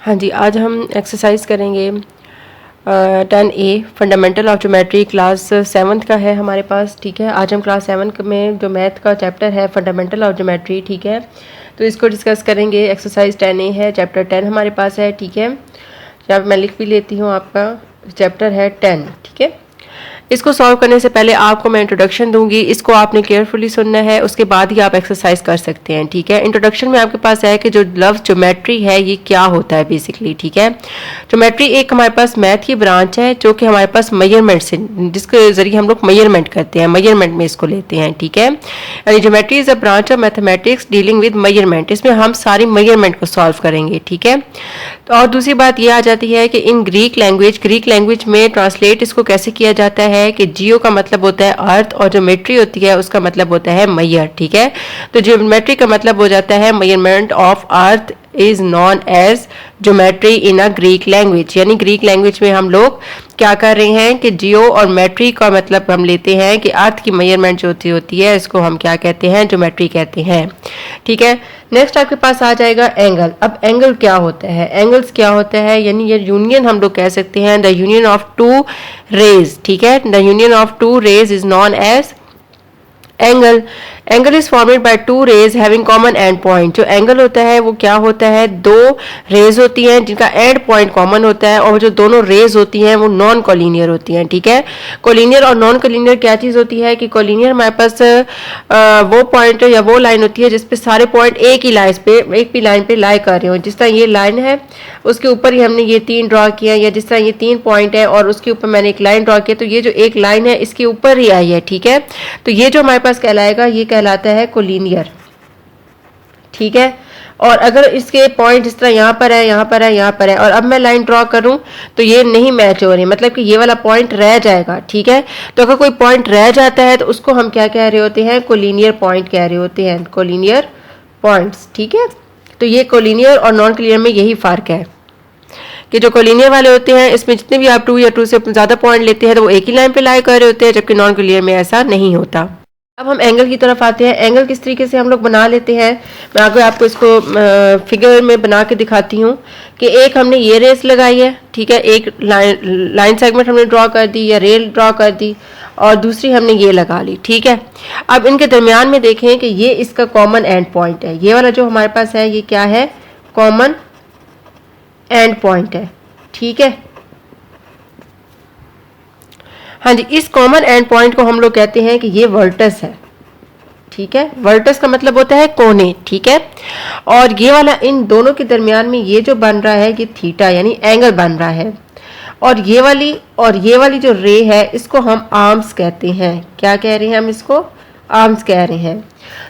हाँ जी, आज हम एक्सरसाइज करेंगे 10A fundamental of geometry class 7th का है हमारे पास। ठीक है, आज हम क्लास 7 में जो मैथ का चैप्टर है फंडामेंटल ऑफ ज्योमेट्री, ठीक है, तो इसको डिस्कस करेंगे। एक्सरसाइज 10A है, चैप्टर 10 हमारे पास है। ठीक है, यहाँ पे मैं लिख भी लेती हूँ, आपका चैप्टर है 10। ठीक है, इसको सॉल्व करने से पहले आपको मैं इंट्रोडक्शन दूंगी, इसको आपने केयरफुली सुनना है, उसके बाद ही आप एक्सरसाइज कर सकते हैं। ठीक है, इंट्रोडक्शन में आपके पास है कि जो लफ्ज़ ज्योमेट्री है ये क्या होता है बेसिकली। ठीक है, ज्योमेट्री एक हमारे पास मैथ की ब्रांच है जो कि हमारे पास मेजरमेंट से, जिसके जरिए हम लोग मेजरमेंट करते हैं, मेजरमेंट में इसको लेते हैं। ठीक है, यानी geometry is a branch of mathematics dealing with measurement, इसमें हम सारी मेजरमेंट को सॉल्व करेंगे। ठीक है, तो और दूसरी बात ये आ जाती है कि इन ग्रीक लैंग्वेज में ट्रांसलेट इसको कैसे किया जाता है कि जियो का मतलब होता है अर्थ और ज्योमेट्री होती है उसका मतलब होता है मैयर। ठीक है, तो ज्योमेट्री का मतलब हो जाता है measurement of earth is known as geometry in a Greek language, यानी ग्रीक लैंग्वेज में हम लोग क्या कर रहे हैं कि जियो और मेट्री का मतलब हम लेते हैं कि अर्थ की मेजरमेंट जो होती है इसको हम क्या कहते हैं, ज्योमेट्री कहते हैं। ठीक है, नेक्स्ट आपके पास आ जाएगा एंगल। अब एंगल क्या होता है, एंगल्स क्या होता है, यानी ये यूनियन हम लोग कह सकते हैं, the union of two rays. ठीक है, the union of two rays is known as angle. Angle is formed by two rays having common end point. जो एंगल होता है वो क्या होता है, दो रेज होती हैं जिनका एंड पॉइंट कॉमन होता है, और जो दोनों रेज होती हैं वो नॉन कोलिनियर होती हैं। ठीक है, कोलिनियर और नॉन कोलिनियर क्या चीज़ होती है कि कोलिनियर हमारे पास वो पॉइंट या वो लाइन होती है जिसपे सारे पॉइंट एक ही लाइन पे लाई कर रहे हो। जिस तरह ये लाइन है उसके ऊपर ही हमने ये तीन ड्रॉ किया, या जिस तरह ये तीन पॉइंट है और उसके ऊपर मैंने एक लाइन ड्रॉ किया, तो ये जो एक लाइन है इसके ऊपर ही आई है। ठीक है, तो ये जो हमारे पास कहलाएगा ये कहलाता है कोलिनियर। ठीक है, और अगर इसके पॉइंट इस तरह यहाँ पर है, यहाँ पर है, यहाँ पर है, और अब मैं लाइन ड्रॉ करूं तो ये नहीं मैच हो रही, मतलब कि ये वाला पॉइंट रह जाएगा। ठीक है, तो अगर कोई पॉइंट रह जाता है तो उसको हम क्या कह रहे होते हैं, कोलिनियर पॉइंट कह रहे होते हैं, कोलिनियर पॉइंट्स। ठीक है, तो ये कोलिनियर और नॉन कोलिनियर में यही फर्क है कि जो कोलिनियर वाले होते हैं इसमें जितने भी आप 2 या 2 से ज़्यादा पॉइंट लेते हैं तो वो एक ही लाइन पे लाई कर रहे होते हैं, जबकि नॉन कोलिनियर में ऐसा नहीं होता। अब हम एंगल की तरफ आते हैं। एंगल किस तरीके से हम लोग बना लेते हैं, मैं आगे आपको इसको फिगर में बना के दिखाती हूँ कि एक हमने ये रेस लगाई है। ठीक है, एक लाइन सेगमेंट हमने ड्रॉ कर दी या रेल ड्रॉ कर दी, और दूसरी हमने ये लगा ली। ठीक है, अब इनके दरमियान में देखें कि ये इसका कॉमन एंड पॉइंट है, ये वाला जो हमारे पास है ये क्या है, कॉमन एंड पॉइंट है। ठीक है, हाँ जी, इस कॉमन एंड पॉइंट को हम लोग कहते हैं कि ये वर्टस है। ठीक है, वर्टस का मतलब होता है कोने। ठीक है, और ये वाला इन दोनों के दरमियान में ये जो बन रहा है ये थीटा यानी एंगल बन रहा है, और ये वाली जो रे है इसको हम आर्म्स कहते हैं। क्या कह रहे हैं हम इसको, आर्म्स कह रहे हैं।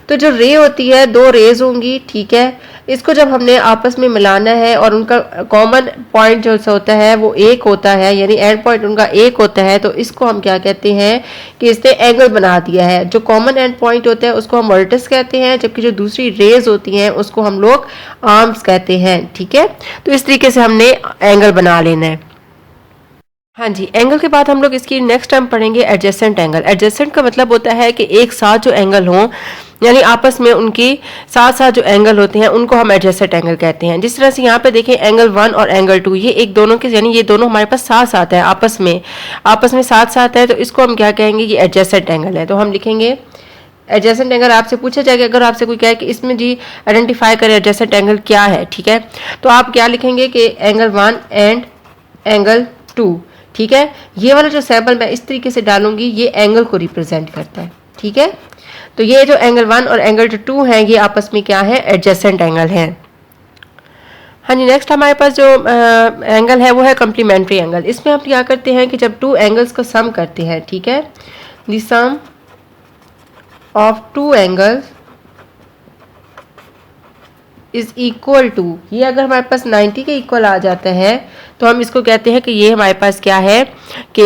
तो जो रे होती है, दो रेज होंगी। ठीक है, इसको जब हमने आपस में मिलाना है और उनका कॉमन पॉइंट जो होता है वो एक होता है, यानी एंड पॉइंट उनका एक होता है, तो इसको हम क्या कहते हैं कि इसने एंगल बना दिया है। जो कॉमन एंड पॉइंट होता है उसको हम वर्टिस कहते हैं, जबकि जो दूसरी रेज होती हैं उसको हम लोग आर्म्स कहते हैं। ठीक है, तो इस तरीके से हमने एंगल बना लेना है। हाँ जी, एंगल के बाद हम लोग इसकी नेक्स्ट टर्म पढ़ेंगे एडजेसेंट एंगल। एडजेसेंट का मतलब होता है कि एक साथ जो एंगल हों, यानी आपस में उनकी साथ साथ जो एंगल होते हैं उनको हम एडजेसेंट एंगल कहते हैं। जिस तरह से यहाँ पे देखें एंगल 1 और एंगल 2, ये एक दोनों के, यानी ये दोनों हमारे पास साथ साथ है, आपस में साथ साथ है, तो इसको हम क्या कहेंगे कि एडजेसेंट एंगल है। तो हम लिखेंगे एडजेसेंट एंगल। आपसे पूछा जाएगा, अगर आपसे कोई कहे कि इसमें जी आइडेंटिफाई करें एडजेसेंट एंगल क्या है, ठीक है, तो आप क्या लिखेंगे कि एंगल 1 एंड एंगल 2। ठीक है, ये वाला जो सैंपल मैं इस तरीके से डालूंगी ये एंगल को रिप्रेजेंट करता है। ठीक है, तो ये जो एंगल 1 और एंगल 2 है ये आपस में क्या है, एडजेसेंट एंगल है। हाँ जी, नेक्स्ट हमारे पास जो एंगल है वो है कम्प्लीमेंट्री एंगल। इसमें हम क्या करते हैं कि जब 2 एंगल्स को सम करते हैं, ठीक है, the sum of 2 angles is equal to, ये अगर हमारे पास 90 के इक्वल आ जाता है तो हम इसको कहते हैं कि ये हमारे पास क्या है कि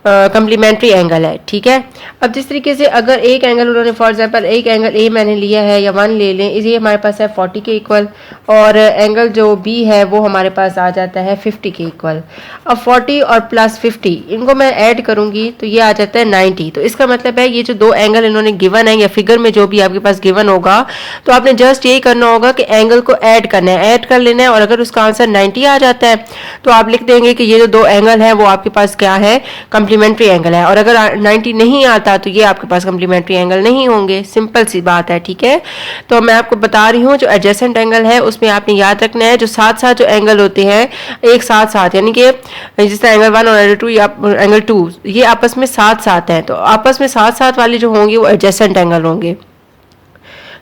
कम्प्लीमेंट्री एंगल है, ठीक है। अब जिस तरीके से अगर एक एंगल उन्होंने फॉर एग्जांपल एक एंगल ए मैंने लिया है या 1 ले लें, ये हमारे पास है 40 के इक्वल, और एंगल जो बी है वो हमारे पास आ जाता है 50 के इक्वल। अब 40 और प्लस 50 इनको मैं ऐड करूंगी तो ये आ जाता है 90। तो इसका मतलब है ये जो दो एंगल इन्होंने गिवन है या फिगर में जो भी आपके पास गिवन होगा, तो आपने जस्ट यही करना होगा कि एंगल को ऐड करना है, ऐड कर लेना है, और अगर उसका आंसर 90 आ जाता है तो आप लिख देंगे कि ये जो दो एंगल है वो आपके पास क्या है, कम्प्लीमेंट्री एंगल है। और अगर 90 नहीं आता तो ये आपके पास कम्प्लीमेंट्री एंगल नहीं होंगे, सिंपल सी बात है, ठीक है। तो मैं आपको बता रही हूँ जो एडजेसेंट एंगल है उसमें आपने याद रखना है जो साथ साथ जो एंगल होते हैं एक साथ साथ, यानी कि जिस तरह एंगल 1 और एंगल 2 ये आपस में साथ साथ हैं, तो आपस में साथ साथ वाले जो होंगे वो एडजेसेंट एंगल होंगे।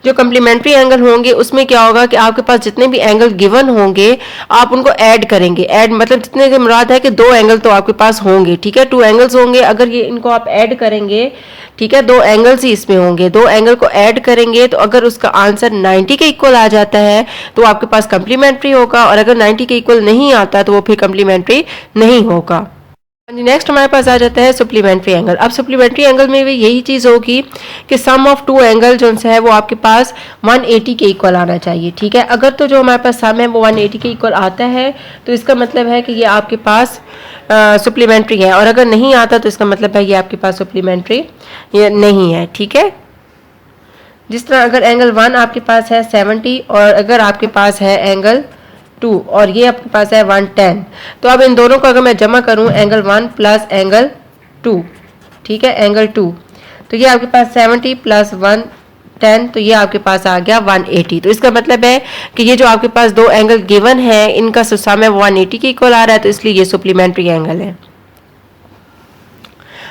जो कम्प्लीमेंट्री एंगल होंगे उसमें क्या होगा कि आपके पास जितने भी एंगल गिवन होंगे आप उनको ऐड करेंगे। ऐड मतलब जितने के मुराद है कि दो एंगल तो आपके पास होंगे, ठीक है, 2 एंगल्स होंगे, अगर ये इनको आप ऐड करेंगे, ठीक है, 2 एंगल्स ही इसमें होंगे, 2 एंगल को ऐड करेंगे तो अगर उसका आंसर 90 के इक्वल आ जाता है तो आपके पास कम्प्लीमेंट्री होगा, और अगर 90 के इक्वल नहीं आता तो वो फिर कम्प्लीमेंट्री नहीं होगा। नेक्स्ट हमारे पास आ जाता है सप्लीमेंट्री एंगल। अब सप्लीमेंट्री एंगल में भी यही चीज़ होगी कि सम ऑफ 2 एंगल जो है वो आपके पास 180 के इक्वल आना चाहिए, ठीक है। अगर तो जो हमारे पास सम है वो 180 के इक्वल आता है तो इसका मतलब है कि ये आपके पास सप्लीमेंट्री है, और अगर नहीं आता तो इसका मतलब है ये आपके पास सप्लीमेंट्री ये नहीं है, ठीक है। जिस तरह अगर एंगल 1 आपके पास है 70 और अगर आपके पास है एंगल 2 और ये आपके पास है 110, तो अब इन दोनों को अगर मैं जमा करूं एंगल 1 प्लस एंगल 2, ठीक है, एंगल 2, तो ये आपके पास 70 प्लस 110, तो ये आपके पास आ गया 180। तो इसका मतलब है कि ये जो आपके पास दो एंगल गिवन है इनका सम है 180 के इक्वल आ रहा है, तो इसलिए ये सप्लीमेंट्री एंगल है।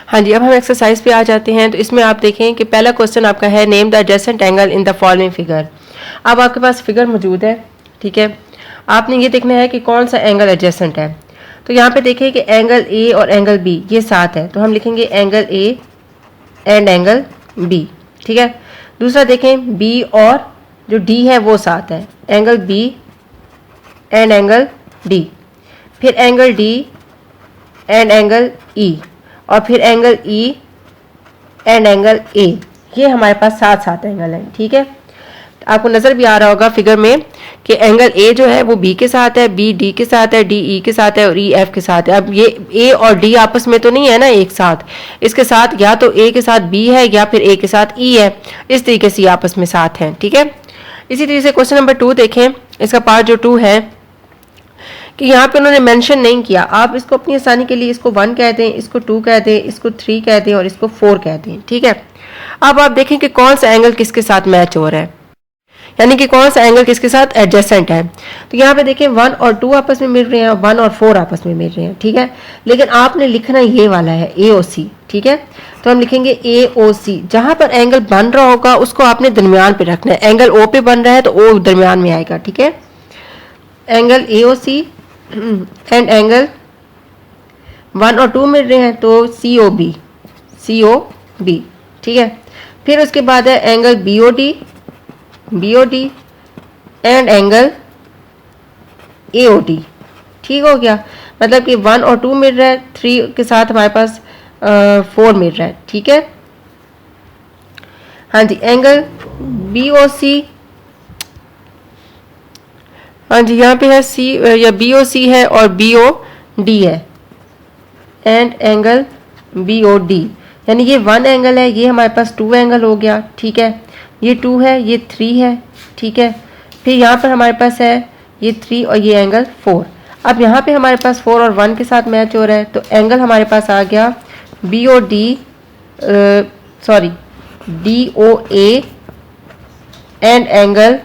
हाँ जी, अब हम एक्सरसाइज पे आ जाते हैं। तो इसमें आप देखें कि पहला क्वेश्चन आपका है name the adjacent angle in the following figure. अब आपके पास फिगर मौजूद है, ठीक है, आपने ये देखना है कि कौन सा एंगल एडजेसेंट है। तो यहाँ पे देखें कि एंगल ए और एंगल बी ये साथ है, तो हम लिखेंगे angle A and angle B, ठीक है। दूसरा देखें बी और जो डी है वो साथ है, angle B and angle D, फिर angle D and angle E, और फिर angle E and angle A, ये हमारे पास साथ साथ एंगल है, ठीक है। आपको नजर भी आ रहा होगा फिगर में कि एंगल ए जो है वो बी के साथ है, बी डी के साथ है, डी ई के साथ है और ई एफ के साथ है। अब ये ए और डी आपस में तो नहीं है ना एक साथ, इसके साथ या तो ए के साथ बी है या फिर ए के साथ ई है, इस तरीके से आपस में साथ हैं, ठीक है। इसी तरीके से क्वेश्चन नंबर 2 देखें, इसका पार्ट जो 2 है कि यहाँ पे उन्होंने मेंशन नहीं किया, आप इसको अपनी आसानी के लिए इसको 1 कह दें, इसको 2 कह दें, इसको 3 कह दें और इसको 4 कह दें, ठीक है। अब आप देखें कि कौन सा एंगल किसके साथ मैच हो रहा है, यानी कि कौन सा एंगल किसके साथ एडजेसेंट है। तो यहाँ पे देखें 1 और 2 आपस में मिल रहे हैं, 1 और 4 आपस में मिल रहे हैं, ठीक है। लेकिन आपने लिखना ये वाला है ए ओ सी, ठीक है। तो हम लिखेंगे ए ओ सी, जहां पर एंगल बन रहा होगा उसको आपने दरमियान पे रखना है। एंगल ओ पे बन रहा है तो ओ दरमियान में आएगा, ठीक है। Angle A O C and angle 1 और 2 मिल रहे हैं तो सी ओ बी, ठीक है। फिर उसके बाद है angle B O D and angle A O D, ठीक हो गया। मतलब कि 1 और 2 मिल रहा है, 3 के साथ हमारे पास 4 मिल रहा है, ठीक है। हाँ जी, एंगल बी ओ सी, हाँ जी, यहाँ पे है सी या बी ओ सी है और बी ओ डी है and angle B O D, यानी ये 1 एंगल है, ये हमारे पास 2 एंगल हो गया, ठीक है। ये 2 है, ये 3 है, ठीक है। फिर यहाँ पर हमारे पास है ये 3 और ये एंगल 4। अब यहाँ पे हमारे पास 4 और 1 के साथ मैच हो रहा है, तो एंगल हमारे पास आ गया B O D, sorry D O A and angle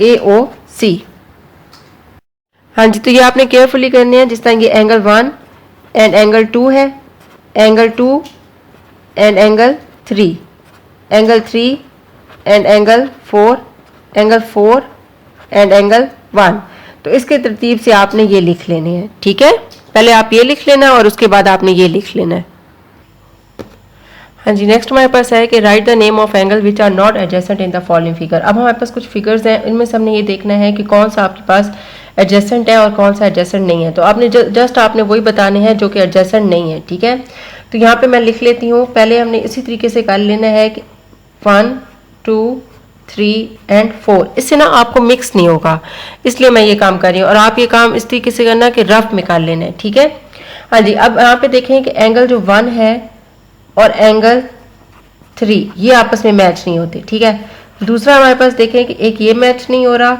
A O C. हाँ जी, तो ये आपने केयरफुली करने हैं। जिस तरह ये एंगल 1 एंड एंगल 2 है, angle 2 and angle 3, angle 3 and angle 4, angle 4 and angle 1। तो इसके तरतीब से आपने ये लिख लेने हैं, ठीक है। पहले आप ये लिख लेना और उसके बाद आपने ये लिख लेना है। हाँ जी, नेक्स्ट हमारे पास है कि write the name of angle which are not adjacent in the following figure. अब हमारे पास कुछ फिगर्स हैं, इनमें से हमने ये देखना है कि कौन सा आपके पास एडजेसेंट है और कौन सा एडजेसेंट नहीं है। तो आपने जस्ट आपने वही बताने हैं जो कि एडजेसेंट नहीं है, ठीक है। तो यहाँ पे मैं लिख लेती हूँ, पहले हमने इसी तरीके से कर लेना है कि 1 2 3 एंड 4, इससे ना आपको मिक्स नहीं होगा, इसलिए मैं ये काम कर रही हूँ। और आप ये काम इस तरीके से करना कि रफ निकाल लेना है, ठीक है। हाँ जी, अब यहाँ पे देखें कि एंगल जो 1 है और एंगल 3 ये आपस में मैच नहीं होते, ठीक है। दूसरा हमारे पास देखें कि एक ये मैच नहीं हो रहा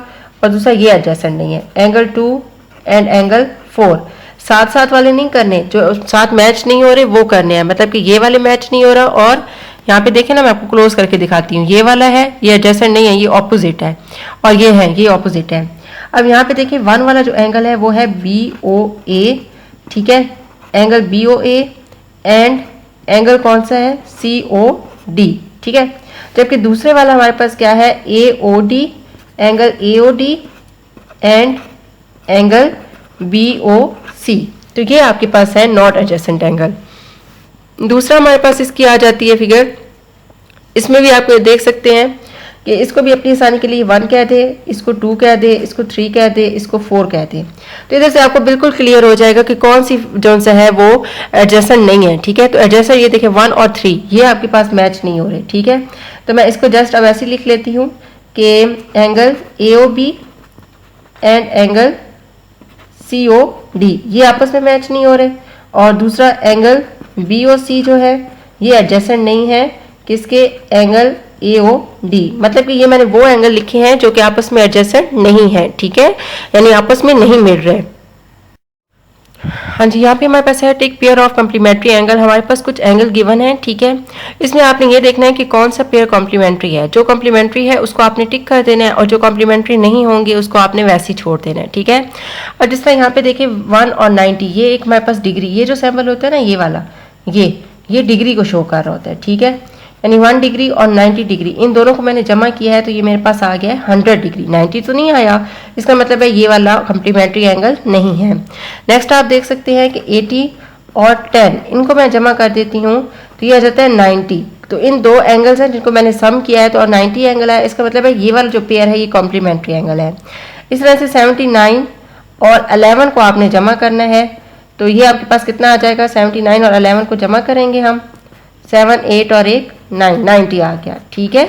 और दूसरा ये एडजेसेंट नहीं है। एंगल 2 एंड एंगल 4 साथ साथ वाले नहीं करने, जो साथ मैच नहीं हो रहे वो करने हैं, मतलब कि ये वाले मैच नहीं हो रहा। और यहाँ पे देखें ना, मैं आपको क्लोज करके दिखाती हूँ, ये वाला है ये एडजेसेंट नहीं है, ये ऑपोजिट है, और ये है ये ऑपोजिट है। अब यहाँ पे देखिए 1 वाला जो एंगल है वो है BOA, ठीक है, एंगल BOA एंड एंगल कौन सा है COD, ठीक है। जबकि दूसरे वाला हमारे पास क्या है AOD, angle AOD and angle BOC। तो ये आपके पास है नॉट एडजेसेंट एंगल। दूसरा हमारे पास इसकी आ जाती है फिगर, इसमें भी आप देख सकते हैं कि इसको भी अपनी आसानी के लिए 1 कह दे, इसको 2 कह दे, इसको 3 कह दे, इसको 4 कह दे। तो इधर से आपको बिल्कुल क्लियर हो जाएगा कि कौन सी जो सा है वो एडजेसेंट नहीं है, ठीक है। तो एडजेसेंट ये देखिए 1 और 3 ये आपके पास मैच नहीं हो रहे, ठीक है। तो मैं इसको जस्ट अब ऐसे लिख लेती हूँ कि angle AOB and angle COD ये आपस में मैच नहीं हो रहे, और दूसरा एंगल BOC जो है ये एडजेसेंट नहीं है किसके, एंगल AOD। मतलब कि ये मैंने वो एंगल लिखे हैं जो कि आपस में एडजेसेंट नहीं है, ठीक है, यानी आपस में नहीं मिल रहे। हाँ जी, यहाँ पे हमारे पास है टिक पेयर ऑफ कॉम्प्लीमेंट्री एंगल। हमारे पास कुछ एंगल गिवन है, ठीक है। इसमें आपने ये देखना है कि कौन सा पेयर कॉम्प्लीमेंट्री है। जो कॉम्प्लीमेंट्री है उसको आपने टिक कर देना है, और जो कॉम्प्लीमेंट्री नहीं होंगे उसको आपने वैसे ही छोड़ देना है, ठीक है। और जिस तरह यहाँ पे देखिए 1 और 90 ये एक हमारे पास डिग्री, ये जो सैम्पल होता है ना ये वाला, ये डिग्री को शो कर रहा होता है, ठीक है। यानी 1 डिग्री और 90 डिग्री इन दोनों को मैंने जमा किया है तो ये मेरे पास आ गया है 100 डिग्री। 90 तो नहीं आया, इसका मतलब है ये वाला कॉम्प्लीमेंट्री एंगल नहीं है। नेक्स्ट आप देख सकते हैं कि 80 और 10 इनको मैं जमा कर देती हूँ तो ये आ जाता है 90। तो इन दो एंगल्स हैं जिनको मैंने सम किया है तो और 90 एंगल है, इसका मतलब है ये वाला जो पेयर है ये कॉम्प्लीमेंट्री एंगल है। इस तरह से 79 और 11 को आपने जमा करना है, तो ये आपके पास कितना आ जाएगा, 79 और 11 को जमा करेंगे हम, 7 8 और 1 9 90 आ गया, ठीक है।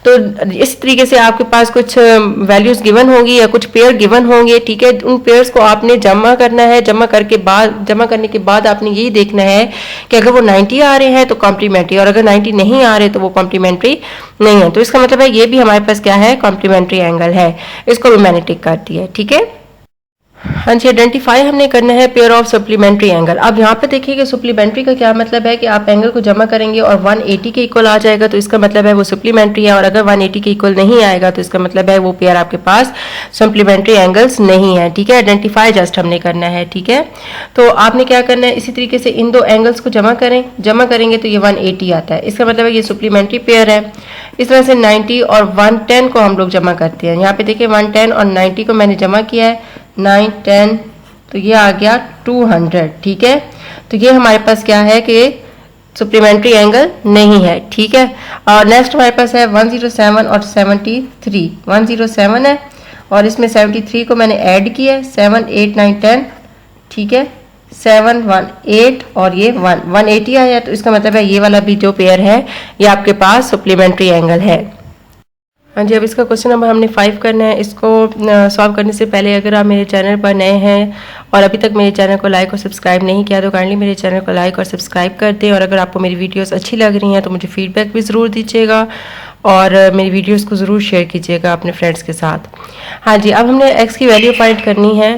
तो इस तरीके से आपके पास कुछ वैल्यूज गिवन होगी या कुछ पेयर गिवन होंगे, ठीक है। उन पेयर्स को आपने जमा करना है, जमा करने के बाद आपने यही देखना है कि अगर वो 90 आ रहे हैं तो कॉम्प्लीमेंट्री, और अगर 90 नहीं आ रहे तो वो कॉम्प्लीमेंट्री नहीं है। तो इसका मतलब है ये भी हमारे पास क्या है, कॉम्प्लीमेंट्री एंगल है। इसको भी मैंने टिक कर दिया है, ठीक है। हाँ जी, आइडेंटिफाई हमने करना है पेयर ऑफ सप्लीमेंट्री एंगल। अब यहाँ पे देखिए कि सप्लीमेंट्री का क्या मतलब है कि आप एंगल को जमा करेंगे और 180 के इक्वल आ जाएगा तो इसका मतलब है वो सप्लीमेंट्री है, और अगर 180 के इक्वल नहीं आएगा तो इसका मतलब है वो पेयर आपके पास सप्लीमेंट्री एंगल्स नहीं है, ठीक है। आइडेंटिफाई जस्ट हमने करना है, ठीक है। तो आपने क्या करना है, इसी तरीके से इन दो एंगल्स को जमा करेंगे तो ये 180 आता है, इसका मतलब है ये सप्लीमेंट्री पेयर है। इस तरह से 90 और 110 को हम लोग जमा करते हैं। यहाँ पे देखिए 110 और 90 को मैंने जमा किया है 9 10, तो ये आ गया 200, ठीक है। तो ये हमारे पास क्या है कि सप्लीमेंट्री एंगल नहीं है, ठीक है। और नेक्स्ट हमारे पास है 107 और 73। 107 है और इसमें 73 को मैंने ऐड किया है, 7 8 9 10, ठीक है। 7 1 8 और ये 180 आया, तो इसका मतलब है ये वाला भी जो पेयर है ये आपके पास सप्लीमेंट्री एंगल है। हाँ जी, अब इसका क्वेश्चन नंबर हमने 5 करना है। इसको सॉल्व करने से पहले अगर आप मेरे चैनल पर नए हैं और अभी तक मेरे चैनल को लाइक और सब्सक्राइब नहीं किया तो काइंडली मेरे चैनल को लाइक और सब्सक्राइब कर दें। और अगर आपको मेरी वीडियोस अच्छी लग रही हैं तो मुझे फीडबैक भी ज़रूर दीजिएगा और मेरी वीडियोस को ज़रूर शेयर कीजिएगा अपने फ्रेंड्स के साथ। हाँ जी, अब हमने एक्स की वैल्यू फाइंड करनी है।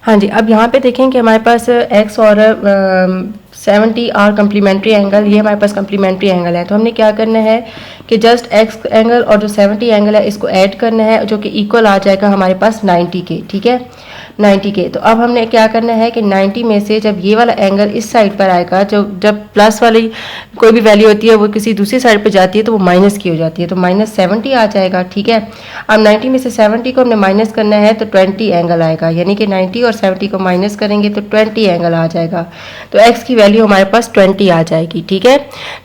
हाँ जी, अब यहाँ पे देखें कि हमारे पास एक्स और 70 आर कम्प्लीमेंट्री एंगल, ये हमारे पास कम्प्लीमेंट्री एंगल है। तो हमने क्या करना है कि जस्ट एक्स एंगल और जो 70 एंगल है इसको ऐड करना है, जो कि इक्वल आ जाएगा हमारे पास 90 के, ठीक है, 90 के। तो अब हमने क्या करना है कि 90 में से जब ये वाला एंगल इस साइड पर आएगा, जब प्लस वाली कोई भी वैल्यू होती है वो किसी दूसरी साइड पर जाती है तो वो माइनस की हो जाती है, तो -70 आ जाएगा, ठीक है। अब 90 में से 70 को हमने माइनस करना है तो 20 एंगल आएगा, यानी कि 90 और 70 को माइनस करेंगे तो 20 एंगल आ जाएगा। तो एक्स की वैल्यू हमारे पास 20 आ जाएगी। ठीक है,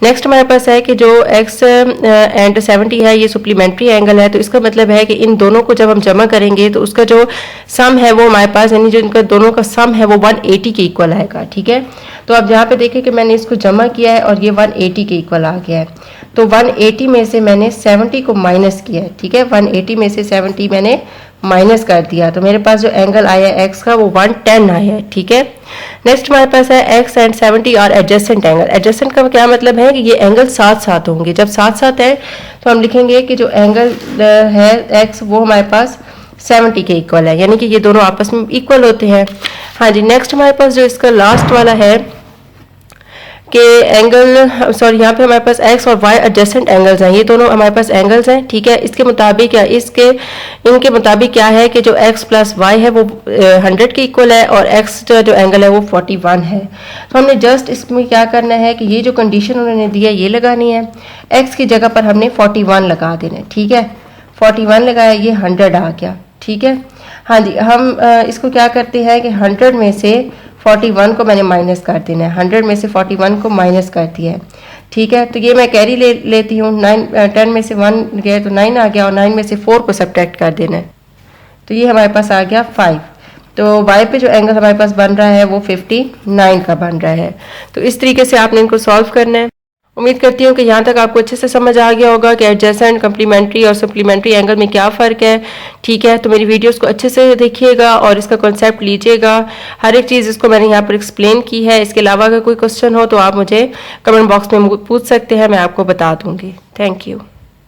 नेक्स्ट हमारे पास है कि जो x एंड 70 है ये सप्लीमेंट्री एंगल है, तो इसका मतलब है कि इन दोनों को जब हम जमा करेंगे तो उसका जो सम है वो हमारे पास, यानी जो इनका दोनों का सम है वो 180 के इक्वल आएगा। ठीक है, तो अब यहाँ पे देखें कि मैंने इसको जमा किया है और ये 180 के इक्वल आ गया है, तो 180 में से मैंने 70 को माइनस किया है। ठीक है, 180 में से 70 मैंने माइनस कर दिया, तो मेरे पास जो एंगल आया एक्स का वो 110 आया है। ठीक है, नेक्स्ट हमारे पास है एक्स एंड 70 और एडजेसेंट एंगल। एडजेसेंट का क्या मतलब है कि ये एंगल साथ साथ होंगे। जब साथ साथ है तो हम लिखेंगे कि जो एंगल है एक्स वो हमारे पास 70 के इक्वल है, यानी कि ये दोनों आपस में इक्वल होते हैं। हाँ जी, नेक्स्ट हमारे पास जो इसका लास्ट वाला है कि एंगल, सॉरी यहाँ पे हमारे पास एक्स और वाई एडजेसेंट एंगल्स हैं, ये दोनों हमारे पास एंगल्स हैं। ठीक है, इसके मुताबिक या इनके मुताबिक क्या है कि जो एक्स प्लस वाई है वो 100 के इक्वल है और एक्स जो एंगल है वो 41 है। तो हमने जस्ट इसमें क्या करना है कि ये जो कंडीशन उन्होंने दी है ये लगानी है, एक्स की जगह पर हमने 41 लगा देना है। ठीक है, 41 लगाया, ये 100 आ गया। ठीक है, हाँ जी, हम इसको क्या करते हैं कि 100 में से 41 को मैंने माइनस कर देना है, 100 में से 41 को माइनस कर दिया है। ठीक है, तो ये मैं कैरी लेती हूँ, 10 में से 1 गया तो 9 आ गया और 9 में से 4 को सब्ट्रैक्ट कर देना है, तो ये हमारे पास आ गया 5। तो वाई पे जो एंगल हमारे पास बन रहा है वो 59 का बन रहा है। तो इस तरीके से आपने इनको सॉल्व करना है। उम्मीद करती हूँ कि यहाँ तक आपको अच्छे से समझ आ गया होगा कि एडजेसेंट, कम्प्लीमेंट्री और सप्लीमेंट्री एंगल में क्या फ़र्क है। ठीक है, तो मेरी वीडियोस को अच्छे से देखिएगा और इसका कॉन्सेप्ट लीजिएगा। हर एक चीज़ इसको मैंने यहाँ पर एक्सप्लेन की है। इसके अलावा अगर कोई क्वेश्चन हो तो आप मुझे कमेंट बॉक्स में पूछ सकते हैं, मैं आपको बता दूँगी। Thank you.